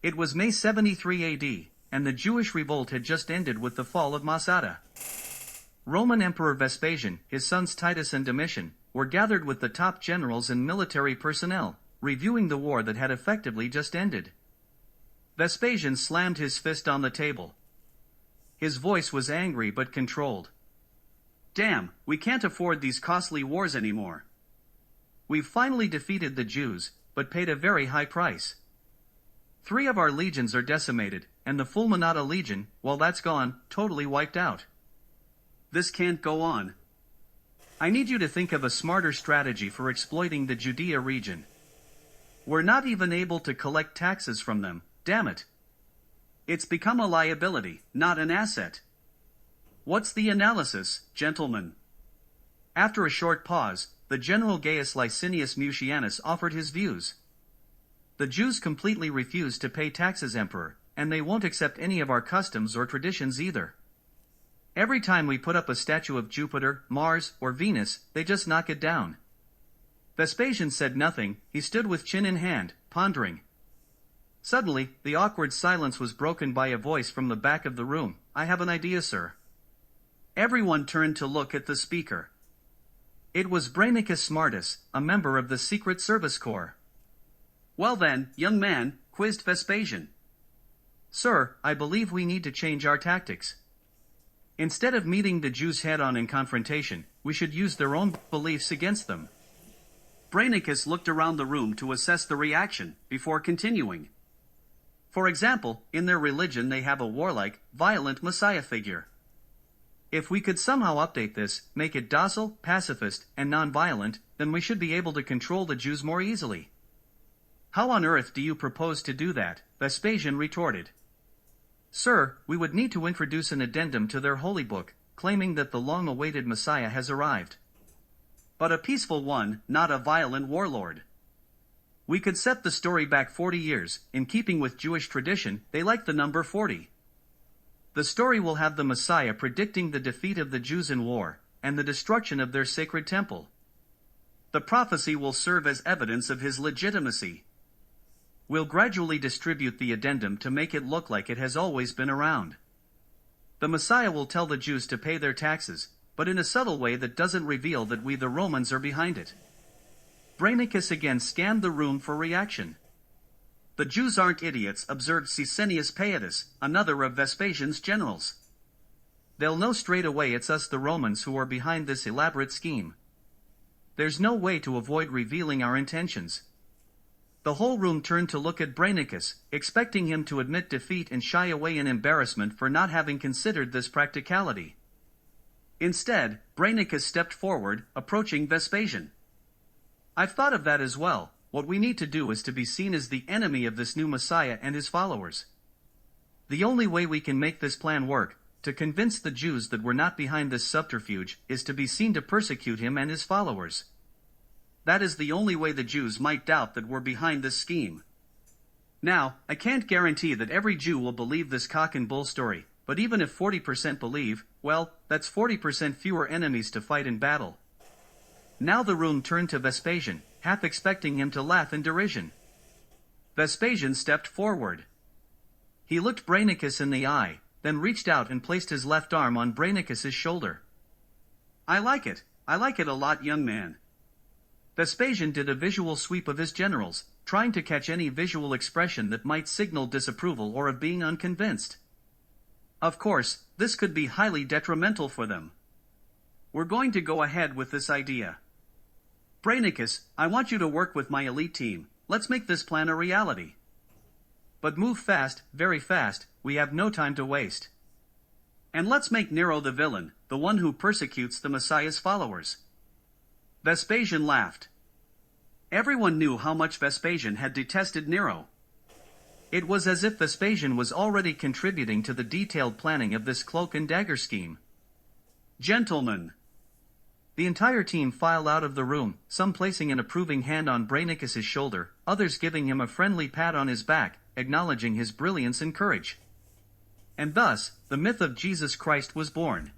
It was May 73 AD, and the Jewish revolt had just ended with the fall of Masada. Roman Emperor Vespasian, his sons Titus and Domitian, were gathered with the top generals and military personnel, reviewing the war that had effectively just ended. Vespasian slammed his fist on the table. His voice was angry but controlled. "Damn, we can't afford these costly wars anymore. We've finally defeated the Jews, but paid a very high price. 3 of our legions are decimated, and the Fulminata Legion, well, that's gone, totally wiped out. This can't go on. I need you to think of a smarter strategy for exploiting the Judea region. We're not even able to collect taxes from them, damn it. It's become a liability, not an asset. What's the analysis, gentlemen?" After a short pause, the general Gaius Licinius Mucianus offered his views. "The Jews completely refuse to pay taxes, Emperor, and they won't accept any of our customs or traditions either. Every time we put up a statue of Jupiter, Mars, or Venus, they just knock it down." Vespasian said nothing. He stood with chin in hand, pondering. Suddenly, the awkward silence was broken by a voice from the back of the room. "I have an idea, sir." Everyone turned to look at the speaker. It was Brainicus Smartus, a member of the Secret Service Corps. "Well then, young man," quizzed Vespasian. "Sir, I believe we need to change our tactics. Instead of meeting the Jews head-on in confrontation, we should use their own beliefs against them." Brainicus looked around the room to assess the reaction, before continuing. "For example, in their religion they have a warlike, violent Messiah figure. If we could somehow update this, make it docile, pacifist, and non-violent, then we should be able to control the Jews more easily." "How on earth do you propose to do that?" Vespasian retorted. "Sir, we would need to introduce an addendum to their holy book, claiming that the long-awaited Messiah has arrived. But a peaceful one, not a violent warlord. We could set the story back 40 years, in keeping with Jewish tradition, they like the number 40. The story will have the Messiah predicting the defeat of the Jews in war, and the destruction of their sacred temple. The prophecy will serve as evidence of his legitimacy. We'll gradually distribute the addendum to make it look like it has always been around. The Messiah will tell the Jews to pay their taxes, but in a subtle way that doesn't reveal that we the Romans are behind it." Brainicus again scanned the room for reaction. "The Jews aren't idiots," observed Caecilius Paetus, another of Vespasian's generals. "They'll know straight away it's us the Romans who are behind this elaborate scheme. There's no way to avoid revealing our intentions." The whole room turned to look at Brainicus, expecting him to admit defeat and shy away in embarrassment for not having considered this practicality. Instead, Brainicus stepped forward, approaching Vespasian. "I've thought of that as well. What we need to do is to be seen as the enemy of this new Messiah and his followers. The only way we can make this plan work, to convince the Jews that we're not behind this subterfuge, is to be seen to persecute him and his followers. That is the only way the Jews might doubt that we're behind this scheme. Now, I can't guarantee that every Jew will believe this cock and bull story, but even if 40% believe, well, that's 40% fewer enemies to fight in battle." Now the room turned to Vespasian, half expecting him to laugh in derision. Vespasian stepped forward. He looked Brainicus in the eye, then reached out and placed his left arm on Brainicus's shoulder. I like it a lot, young man." Vespasian did a visual sweep of his generals, trying to catch any visual expression that might signal disapproval or of being unconvinced. Of course, this could be highly detrimental for them. "We're going to go ahead with this idea. Brainicus, I want you to work with my elite team. Let's make this plan a reality. But move fast, very fast, we have no time to waste. And let's make Nero the villain, the one who persecutes the Messiah's followers." Vespasian laughed. Everyone knew how much Vespasian had detested Nero. It was as if Vespasian was already contributing to the detailed planning of this cloak and dagger scheme. "Gentlemen." The entire team filed out of the room, some placing an approving hand on Brainicus's shoulder, others giving him a friendly pat on his back, acknowledging his brilliance and courage. And thus, the myth of Jesus Christ was born.